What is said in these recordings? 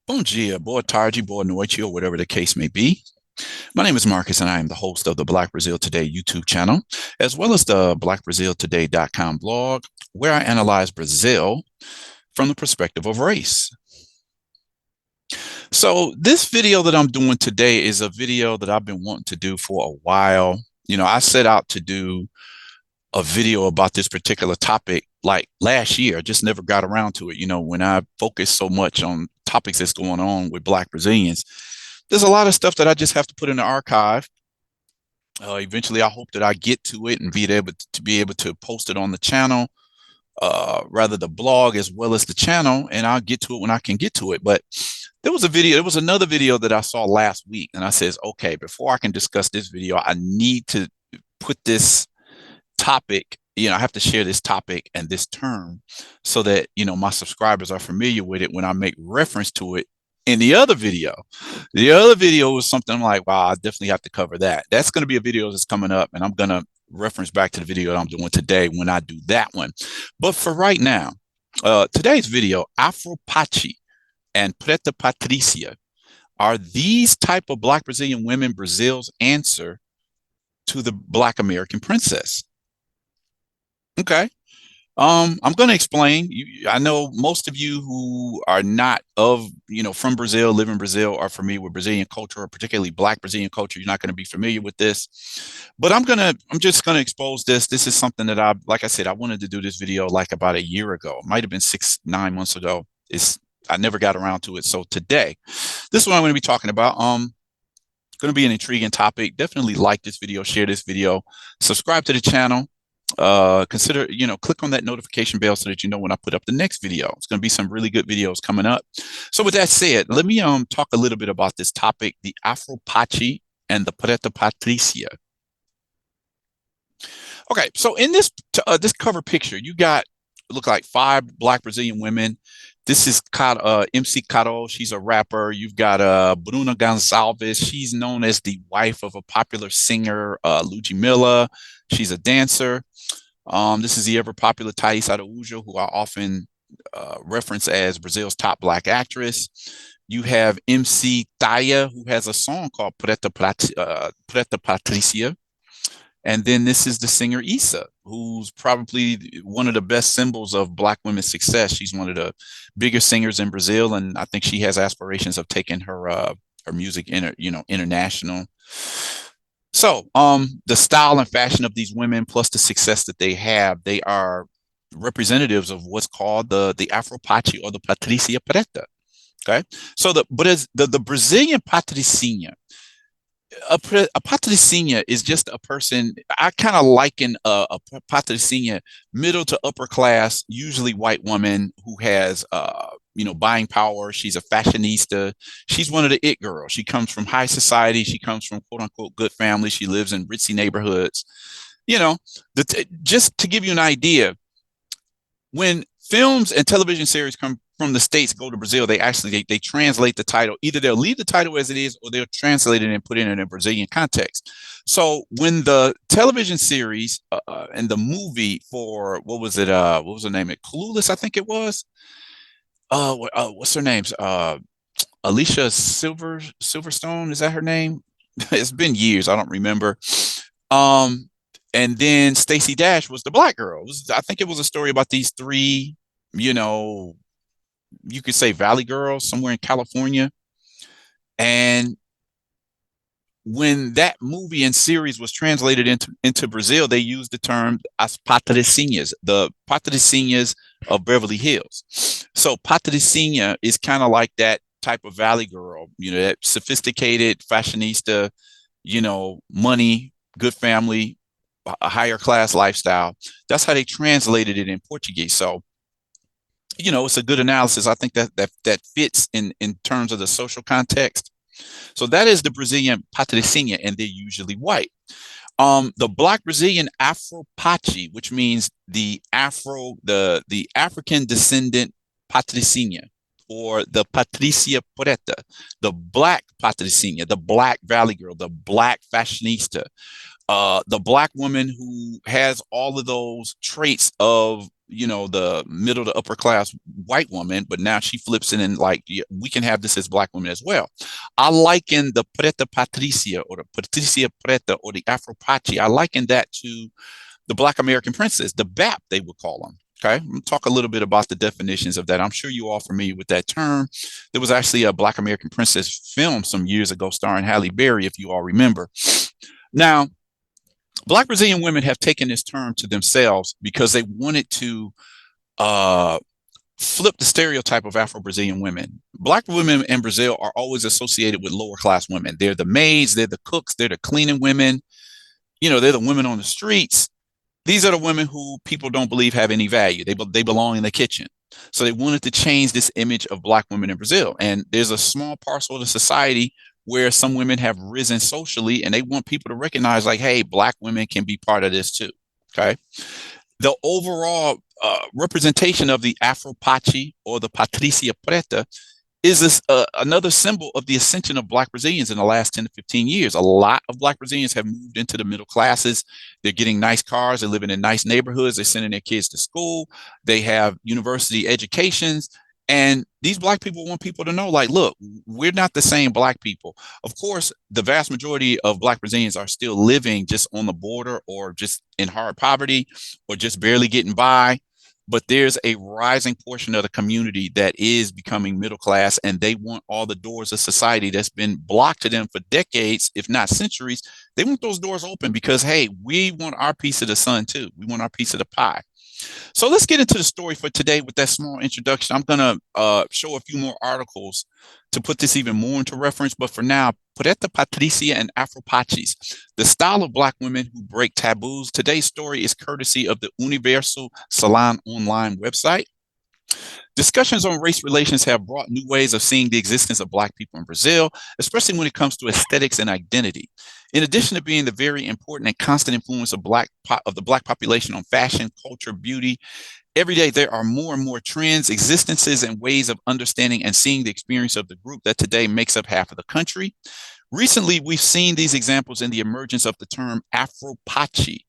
Bom dia, boa tarde, boa noite, or whatever the case may be. My name is Marcus, and I am the host of the Black Brazil Today YouTube channel, as well as the blackbraziltoday.com blog, where I analyze Brazil from the perspective of race. So, this video that I'm doing today is a video that I've been wanting to do for a while. I set out to do a video about this particular topic like last year. I just never got around to it. When I focus so much on topics that's going on with Black Brazilians, there's a lot of stuff that I just have to put in the archive. Eventually, I hope that I get to it and be able to post it on the channel, rather the blog as well as the channel, and I'll get to it when I can get to it. But there was another video that I saw last week, and I says, okay, before I can discuss this video, I need to put this topic. I have to share this topic and this term so that my subscribers are familiar with it when I make reference to it in the other video. The other video was something like, wow, I definitely have to cover that. That's going to be a video that's coming up, and I'm going to reference back to the video that I'm doing today when I do that one. But for right now, today's video, Afropaty and Preta Patrícia, are these type of Black Brazilian women Brazil's answer to the Black American princess? Okay. I'm going to explain. I know most of you who are not from Brazil, live in Brazil, are familiar with Brazilian culture, or particularly Black Brazilian culture. You're not going to be familiar with this, but I'm just going to expose this. This is something that like I said, I wanted to do this video like about a year ago. It might have been 9 months ago. I never got around to it. So today, this is what I'm going to be talking about. Going to be an intriguing topic. Definitely like this video, share this video, subscribe to the channel. Consider, click on that notification bell so that you know when I put up the next video. It's going to be some really good videos coming up. So with that said, let me talk a little bit about this topic, the Afropaty and the Preta Patrícia. Okay, so in this cover picture, you got look like 5 Black Brazilian women. This is MC Caro. She's a rapper. You've got Bruna Gonçalves. She's known as the wife of a popular singer, Ludmilla. She's a dancer. This is the ever popular Thaís Araújo, who I often reference as Brazil's top Black actress. You have MC Taya, who has a song called Preta Patrícia. And then this is the singer Issa, who's probably one of the best symbols of Black women's success. She's one of the biggest singers in Brazil, and I think she has aspirations of taking her music international. So, the style and fashion of these women, plus the success that they have, they are representatives of what's called the Afropaty or the Patrícia Preta. Okay, so the Brazilian Patricinha, a patricinha is just a person. I kind of liken a patricinha, middle to upper class, usually white woman who has buying power. She's a fashionista. She's one of the it girls. She comes from high society. She comes from quote unquote good family. She lives in ritzy neighborhoods. Just to give you an idea, when films and television series come from the States go to Brazil, they translate the title. Either they'll leave the title as it is, or they'll translate it and put it in a Brazilian context. So when the television series and the movie for what was it? What was the name? Clueless, I think it was. What's her name? Alicia Silverstone. Is that her name? It's been years. I don't remember. And then Stacey Dash was the Black girl. I think it was a story about these 3, you could say Valley girls somewhere in California. And when that movie and series was translated into Brazil, they used the term as patricinhas, the patricinhas of Beverly Hills. So patricinha is kind of like that type of Valley girl, that sophisticated fashionista, money, good family, a higher class lifestyle. That's how they translated it in Portuguese. So, it's a good analysis. I think that fits in terms of the social context. So that is the Brazilian patricinha, and they're usually white. The Black Brazilian Afropaty, which means the African descendant patricinha, or the Patrícia Preta, the Black patricinha, the Black Valley girl, the Black fashionista, the Black woman who has all of those traits of the middle to upper class white woman, but now she flips it and like, yeah, we can have this as Black women as well. I liken the Preta Patrícia or the Patrícia Preta or the Afropaty, I liken that to the Black American princess, the BAP, they would call them. Okay, I'm gonna talk a little bit about the definitions of that. I'm sure you all familiar with that term. There was actually a Black American princess film some years ago starring Halle Berry, if you all remember. Now, Black Brazilian women have taken this term to themselves because they wanted to uh, flip the stereotype of Afro-Brazilian women. Black women in Brazil are always associated with lower class women. They're the maids, they're the cooks, they're the cleaning women, they're the women on the streets. These are the women who people don't believe have any value. They belong in the kitchen. So they wanted to change this image of Black women in Brazil. And there's a small parcel of the society where some women have risen socially and they want people to recognize like, hey, Black women can be part of this too. Okay. The overall representation of the Afropaty or the Patrícia Preta is this another symbol of the ascension of Black Brazilians in the last 10 to 15 years. A lot of Black Brazilians have moved into the middle classes. They're getting nice cars. They're living in nice neighborhoods. They're sending their kids to school. They have university educations. And these Black people want people to know, like, look, we're not the same Black people. Of course, the vast majority of Black Brazilians are still living just on the border or just in hard poverty or just barely getting by. But there's a rising portion of the community that is becoming middle class, and they want all the doors of society that's been blocked to them for decades, if not centuries. They want those doors open because, hey, we want our piece of the sun too. We want our piece of the pie. So let's get into the story for today with that small introduction. I'm going to show a few more articles to put this even more into reference. But for now, Preta Patrícia and Afropaties, the style of Black women who break taboos. Today's story is courtesy of the Universal Salon online website. Discussions on race relations have brought new ways of seeing the existence of Black people in Brazil, especially when it comes to aesthetics and identity. In addition to being the very important and constant influence of the Black population on fashion, culture, beauty, every day there are more and more trends, existences, and ways of understanding and seeing the experience of the group that today makes up half of the country. Recently, we've seen these examples in the emergence of the term Afropaty,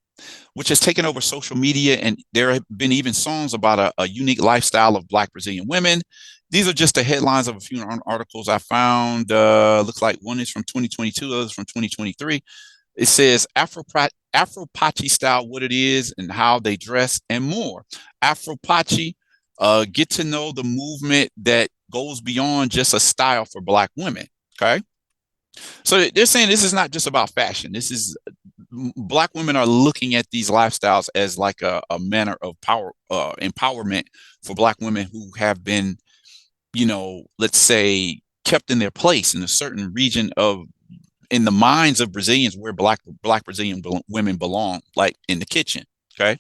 which has taken over social media, and there have been even songs about a unique lifestyle of Black Brazilian women. These are just the headlines of a few articles I found. Looks like one is from 2022, others from 2023. It says Afropaty style, what it is and how they dress and more. Afropaty, get to know the movement that goes beyond just a style for Black women, okay? So they're saying this is not just about fashion. This is Black women are looking at these lifestyles as like a manner of power, empowerment for Black women who have been, let's say, kept in their place in a certain region in the minds of Brazilians where Black Brazilian women belong, like in the kitchen. Okay.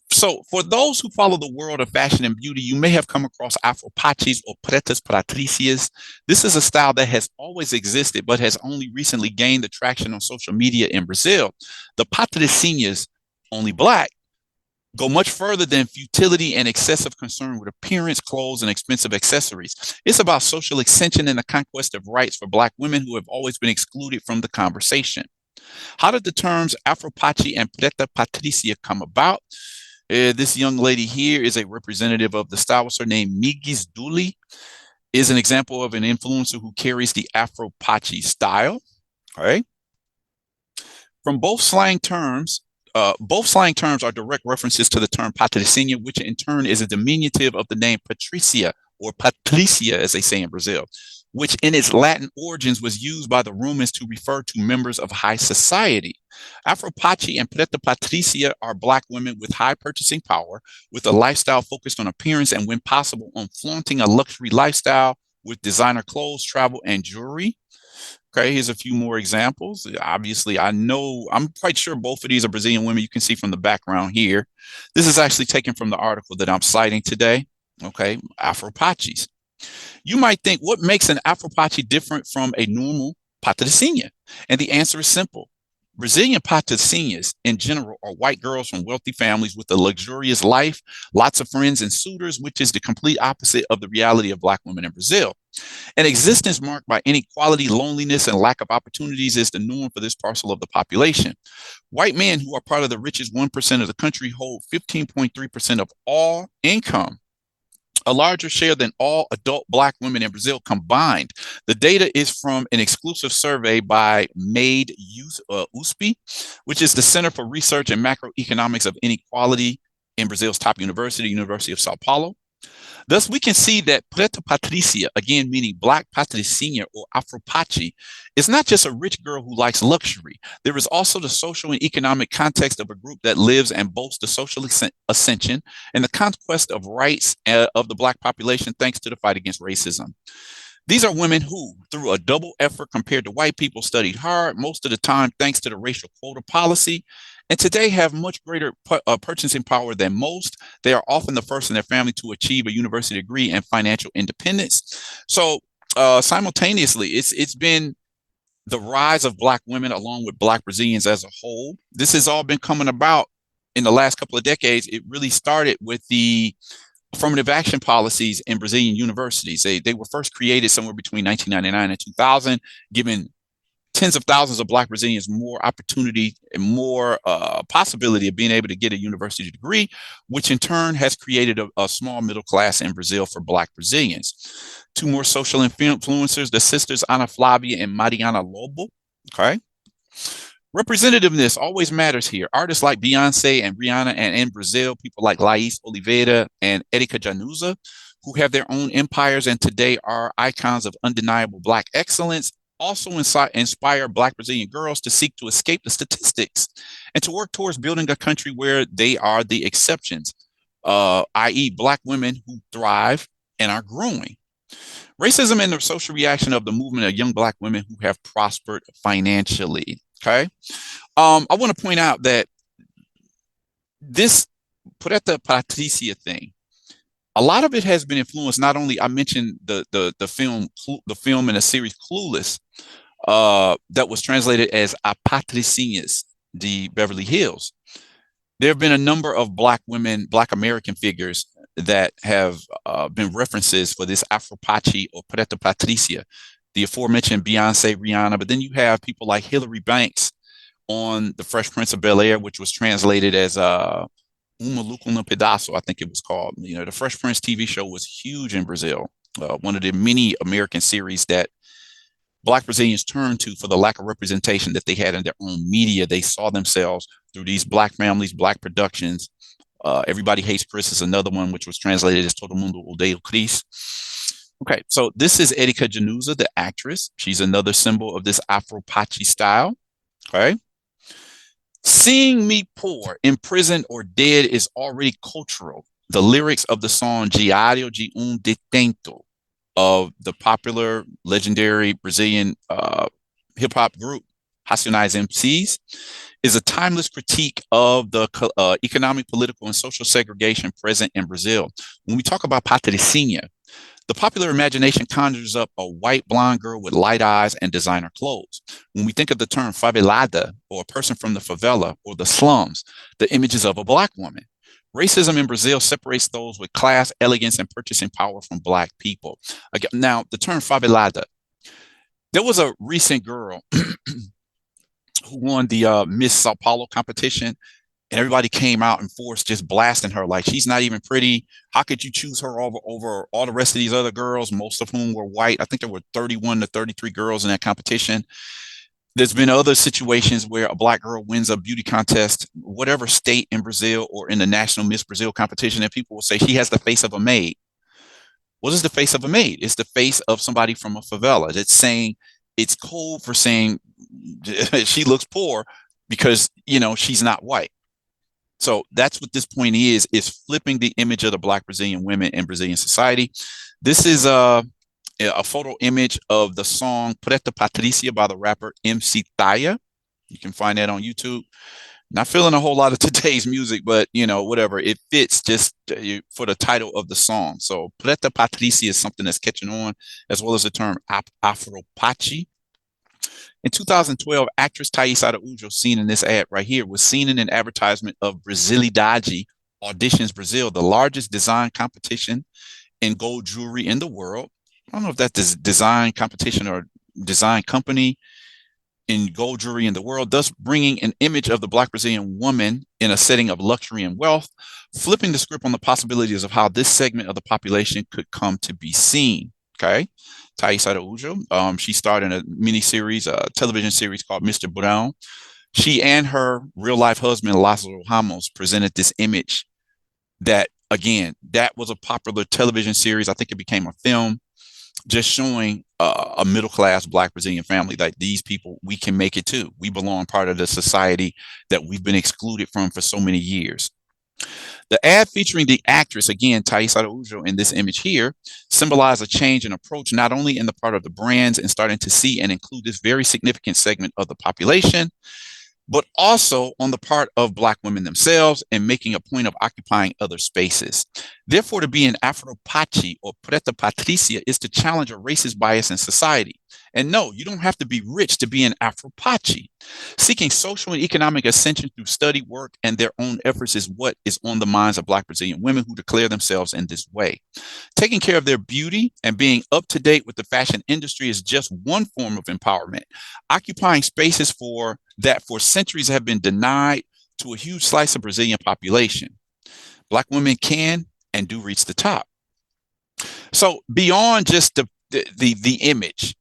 So for those who follow the world of fashion and beauty, you may have come across Afropaties or Pretas Patrícias. This is a style that has always existed, but has only recently gained the traction on social media in Brazil. The Patricinhas, only Black, go much further than futility and excessive concern with appearance, clothes, and expensive accessories. It's about social ascension and the conquest of rights for Black women who have always been excluded from the conversation. How did the terms Afropaty and Preta Patrícia come about? This young lady here is a representative of the style. What's her name? Migis Dooley is an example of an influencer who carries the Afropaty style. All right. From both slang terms are direct references to the term patricinha, which in turn is a diminutive of the name Patricia or Patricia, as they say in Brazil, which in its Latin origins was used by the Romans to refer to members of high society. Afropaty and Preta Patrícia are Black women with high purchasing power, with a lifestyle focused on appearance and, when possible, on flaunting a luxury lifestyle with designer clothes, travel, and jewelry. Okay, here's a few more examples. Obviously, I'm quite sure both of these are Brazilian women. You can see from the background here. This is actually taken from the article that I'm citing today. Okay, Afropaties. You might think, what makes an Afropaty different from a normal patricinha? And the answer is simple. Brazilian patricinhas in general are white girls from wealthy families with a luxurious life, lots of friends and suitors, which is the complete opposite of the reality of Black women in Brazil. An existence marked by inequality, loneliness, and lack of opportunities is the norm for this parcel of the population. White men, who are part of the richest 1% of the country, hold 15.3% of all income, a larger share than all adult Black women in Brazil combined. The data is from an exclusive survey by MADE USP, which is the Center for Research and Macroeconomics of Inequality in Brazil's top university, University of Sao Paulo. Thus, we can see that Preta Patrícia, again meaning Black Patricinha or Afropaty, is not just a rich girl who likes luxury. There is also the social and economic context of a group that lives and boasts the social ascension and the conquest of rights of the Black population thanks to the fight against racism. These are women who, through a double effort compared to white people, studied hard most of the time thanks to the racial quota policy, and today have much greater purchasing power than most. They are often the first in their family to achieve a university degree and financial independence. So simultaneously, it's been the rise of Black women along with Black Brazilians as a whole. This has all been coming about in the last couple of decades. It really started with the affirmative action policies in Brazilian universities. They were first created somewhere between 1999 and 2000, giving tens of thousands of Black Brazilians more opportunity and more possibility of being able to get a university degree, which in turn has created a small middle class in Brazil for Black Brazilians. Two more social influencers, the sisters Ana Flavia and Mariana Lobo. Okay. Representativeness always matters here. Artists like Beyonce and Rihanna, and in Brazil, people like Laís Oliveira and Erika Januza, who have their own empires and today are icons of undeniable Black excellence, also inspire Black Brazilian girls to seek to escape the statistics and to work towards building a country where they are the exceptions, i.e. Black women who thrive and are growing. Racism and the social reaction of the movement of young Black women who have prospered financially. Okay. I want to point out that this Preta Patrícia thing, a lot of it has been influenced. Not only I mentioned the film and the series Clueless, that was translated as A Patricinhas de Beverly Hills. There have been a number of Black women, Black American figures that have been references for this Afropaty or Preta Patrícia, the aforementioned Beyonce, Rihanna, but then you have people like Hillary Banks on The Fresh Prince of Bel-Air, which was translated as Uma Luco no Pedaço, I think it was called. You know, the Fresh Prince TV show was huge in Brazil, one of the many American series that Black Brazilians turned to for the lack of representation that they had in their own media. They saw themselves through these Black families, Black productions. Everybody Hates Chris is another one, which was translated as Todo Mundo Odeia Chris. Okay, so this is Erika Januza, the actress. She's another symbol of this Afropaty style. Okay. Seeing me poor, imprisoned, or dead is already cultural. The lyrics of the song Diário de Detento of the popular, legendary Brazilian hip-hop group Racionais MCs is a timeless critique of the economic, political, and social segregation present in Brazil. When we talk about Patricinha, the popular imagination conjures up a white blonde girl with light eyes and designer clothes. When we think of the term favelada, or a person from the favela or the slums, the image is of a Black woman. Racism in Brazil separates those with class, elegance, and purchasing power from Black people. Again, now, the term favelada, there was a recent girl who won the Miss Sao Paulo competition, and everybody came out in force just blasting her like she's not even pretty. How could you choose her over all the rest of these other girls, most of whom were white? I think there were 31 to 33 girls in that competition. There's been other situations where a Black girl wins a beauty contest, whatever state in Brazil or in the National Miss Brazil competition, and people will say she has the face of a maid. What is the face of a maid? It's the face of somebody from a favela. It's code for saying she looks poor because, you know, she's not white. So that's what this point is flipping the image of the Black Brazilian women in Brazilian society. This is a photo image of the song Preta Patrícia by the rapper MC Taya. You can find that on YouTube. Not feeling a whole lot of today's music, but, you know, whatever. It fits just for the title of the song. So Preta Patrícia is something that's catching on, as well as the term Afropaty. In 2012, actress Thaís Araújo, seen in this ad right here, was seen in an advertisement of Brasilidade Auditions Brazil, the largest design competition in gold jewelry in the world. I don't know if that's design competition or design company in gold jewelry in the world, thus bringing an image of the Black Brazilian woman in a setting of luxury and wealth, flipping the script on the possibilities of how this segment of the population could come to be seen. Okay. Thais Araújo, she starred in a mini-series, a television series called Mr. Brown. She and her real-life husband, Lázaro Ramos, presented this image that, again, that was a popular television series. I think it became a film, just showing a middle-class Black Brazilian family, like these people, we can make it too. We belong part of the society that we've been excluded from for so many years. The ad featuring the actress, again, Thais Araújo, in this image here, symbolized a change in approach, not only in the part of the brands and starting to see and include this very significant segment of the population, but also on the part of Black women themselves and making a point of occupying other spaces. Therefore, to be an Afropaty or Preta Patrícia is to challenge a racist bias in society. And no, you don't have to be rich to be an Afropaty. Seeking social and economic ascension through study, work, and their own efforts is what is on the minds of Black Brazilian women who declare themselves in this way. Taking care of their beauty and being up to date with the fashion industry is just one form of empowerment. Occupying spaces that for centuries have been denied to a huge slice of Brazilian population. Black women can and do reach the top. So beyond just the image,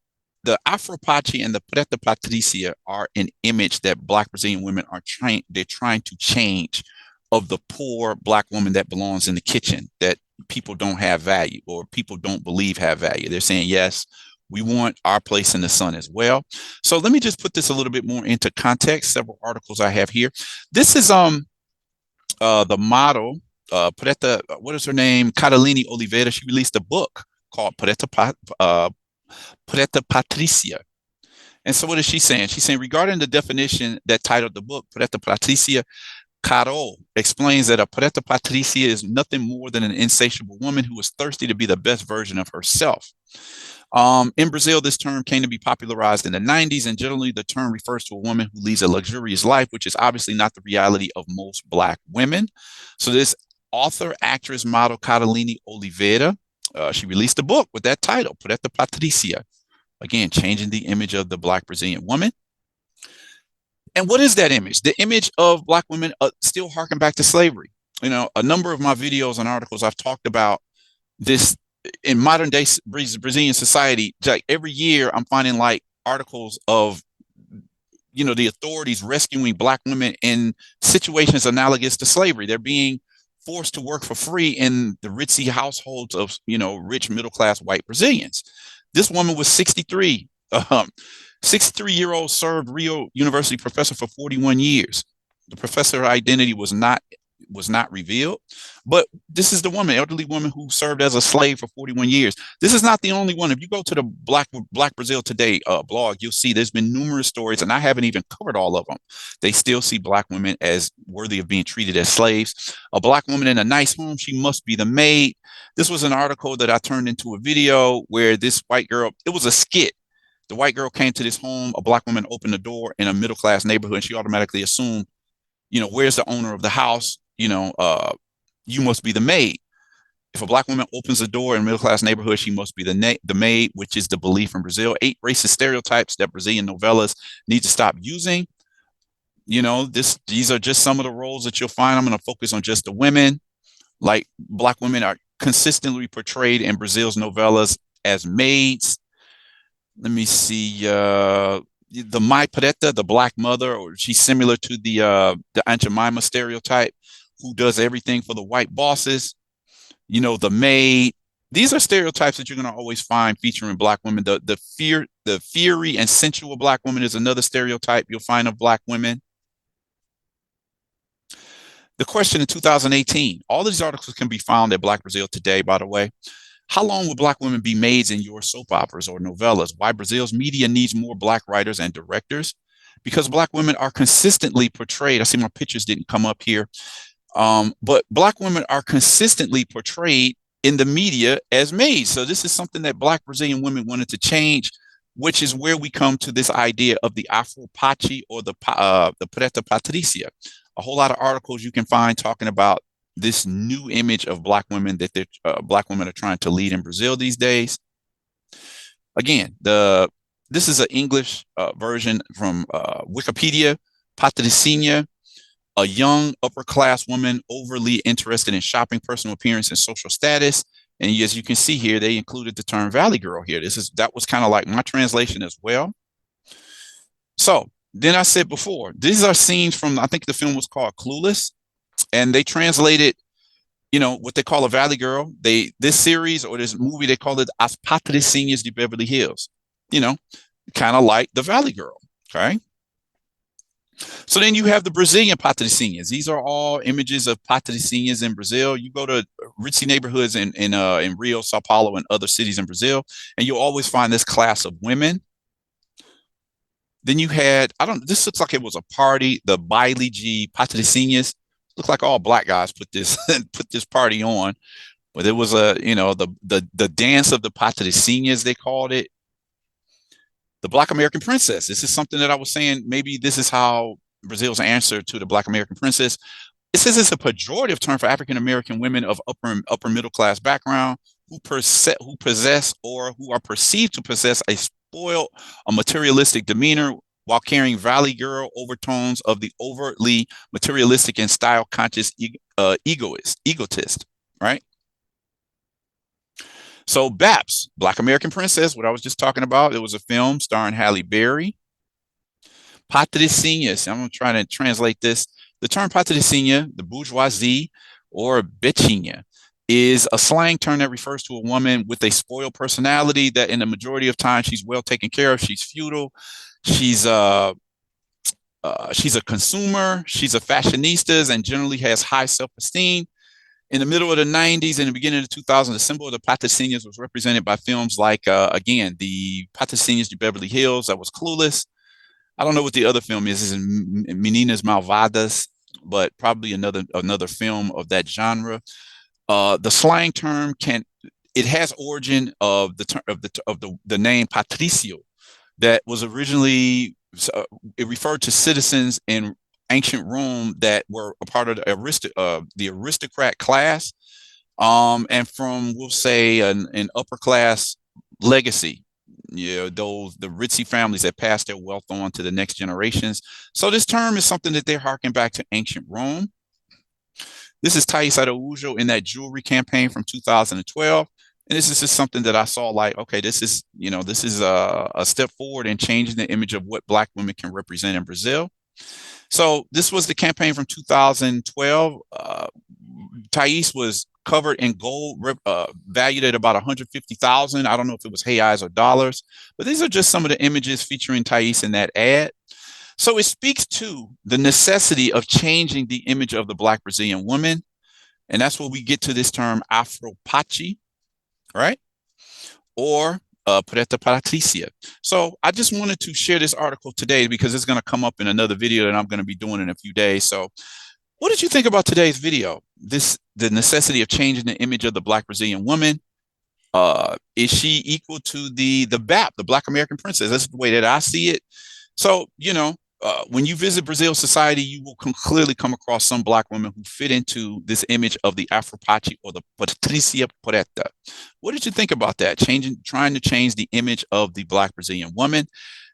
the Afropaty and the Preta Patrícia are an image that Black Brazilian women are trying to change of the poor Black woman that belongs in the kitchen, that people don't have value or people don't believe have value. They're saying, yes, we want our place in the sun as well. So let me just put this a little bit more into context. Several articles I have here. This is the model, Preta, what is her name? Carolina Oliveira. She released a book called Preta Patrícia. And so what is she saying? She's saying, regarding the definition that titled the book, Preta Patrícia, Carol explains that a Preta Patrícia is nothing more than an insatiable woman who is thirsty to be the best version of herself. In Brazil, this term came to be popularized in the 90s, and generally the term refers to a woman who leads a luxurious life, which is obviously not the reality of most Black women. So this author, actress, model, Carolina Oliveira, she released a book with that title, Preta Patrícia, again, changing the image of the Black Brazilian woman. And what is that image? The image of Black women still harken back to slavery. You know, a number of my videos and articles, I've talked about this in modern day Brazilian society. Like every year, I'm finding like articles of, you know, the authorities rescuing Black women in situations analogous to slavery. They're being forced to work for free in the ritzy households of, you know, rich middle-class white Brazilians. This woman was 63. 63-year-old served Rio University professor for 41 years. The professor identity was not revealed, but this is the woman, elderly woman who served as a slave for 41 years. This is not the only one. If you go to the Black Brazil Today blog, you'll see there's been numerous stories, and I haven't even covered all of them. They still see Black women as worthy of being treated as slaves. A Black woman in a nice home, she must be the maid. This was an article that I turned into a video where this white girl, it was a skit. The white girl came to this home, a Black woman opened the door in a middle-class neighborhood, and she automatically assumed, you know, where's the owner of the house? You know, you must be the maid. If a Black woman opens the door in a middle-class neighborhood, she must be the maid, which is the belief in Brazil. 8 racist stereotypes that Brazilian novellas need to stop using. You know, these are just some of the roles that you'll find. I'm going to focus on just the women. Like Black women are consistently portrayed in Brazil's novellas as maids. Let me see. The Mai Preta, the Black mother, or she's similar to the Aunt Jemima stereotype, who does everything for the white bosses. You know, the maid. These are stereotypes that you're going to always find featuring Black women. The fiery and sensual Black woman is another stereotype you'll find of Black women. The question in 2018, all these articles can be found at Black Brazil Today, by the way. How long will Black women be maids in your soap operas or novellas? Why Brazil's media needs more Black writers and directors? Because Black women are consistently portrayed. I see my pictures didn't come up here. But Black women are consistently portrayed in the media as maids. So this is something that Black Brazilian women wanted to change, which is where we come to this idea of the Afropaty or the Preta Patrícia. A whole lot of articles you can find talking about this new image of Black women that Black women are trying to lead in Brazil these days. Again, this is an English version from Wikipedia. Patricinha, a young upper class woman overly interested in shopping, personal appearance, and social status. And as you can see here, they included the term Valley Girl here. That was kind of like my translation as well. So then I said before, these are scenes from, I think the film was called Clueless, and they translated, what they call a Valley Girl. This series or this movie, they call it As Patricinhas de Beverly Hills, kind of like the Valley Girl. Okay. So then you have the Brazilian patricinhas. These are all images of patricinhas in Brazil. You go to ritzy neighborhoods in Rio, Sao Paulo, and other cities in Brazil, and you'll always find this class of women. Then you had, this looks like it was a party, the Baile de Patricinhas. Looked like all black guys put this party on. But it was the dance of the patricinhas, they called it. The Black American Princess. This is something that I was saying, maybe this is how Brazil's answer to the Black American Princess. It says it's a pejorative term for African American women of upper middle class background who possess or who are perceived to possess a materialistic demeanor while carrying Valley Girl overtones of the overtly materialistic and style conscious egotist, right? So BAP's Black American Princess, what I was just talking about, it was a film starring Halle Berry. Patricinhas, I'm going to try to translate this. The term patricinha, the bourgeoisie, or betinha, is a slang term that refers to a woman with a spoiled personality that in the majority of time she's well taken care of. She's feudal. She's a consumer. She's a fashionista and generally has high self-esteem. In the middle of the 90s and the beginning of the 2000s, the symbol of the patricinhas was represented by films like, again, the Patricinhas de Beverly Hills, that was Clueless. I don't know what the other film is. It's Meninas Malvadas, but probably another film of that genre. The slang term it has origin of the name Patricio, that was originally it referred to citizens in ancient Rome that were a part of the aristocrat class, and from, we'll say, an upper class legacy. The ritzy families that pass their wealth on to the next generations. So this term is something that they're harking back to ancient Rome. This is Thais Araújo in that jewelry campaign from 2012. And this is just something that I saw like, okay, this is a step forward in changing the image of what Black women can represent in Brazil. So this was the campaign from 2012. Thais was covered in gold, valued at about 150,000. I don't know if it was reais or dollars, but these are just some of the images featuring Thais in that ad. So it speaks to the necessity of changing the image of the Black Brazilian woman. And that's where we get to this term Afropaty, right? Or Preta Patrícia. So I just wanted to share this article today because it's going to come up in another video that I'm going to be doing in a few days. So what did you think about today's video? The necessity of changing the image of the Black Brazilian woman. Is she equal to the BAP, the Black American Princess? That's the way that I see it. So, when you visit Brazil society, you will clearly come across some Black women who fit into this image of the Afropaty or the Patrícia Preta. What did you think about that? Trying to change the image of the Black Brazilian woman.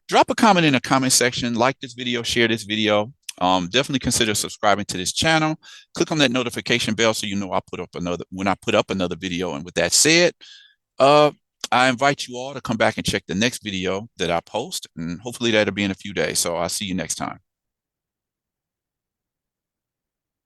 Drop a comment in the comment section, like this video, share this video. Definitely consider subscribing to this channel. Click on that notification bell so you know when I put up another video. And with that said, I invite you all to come back and check the next video that I post, and hopefully that'll be in a few days. So I'll see you next time.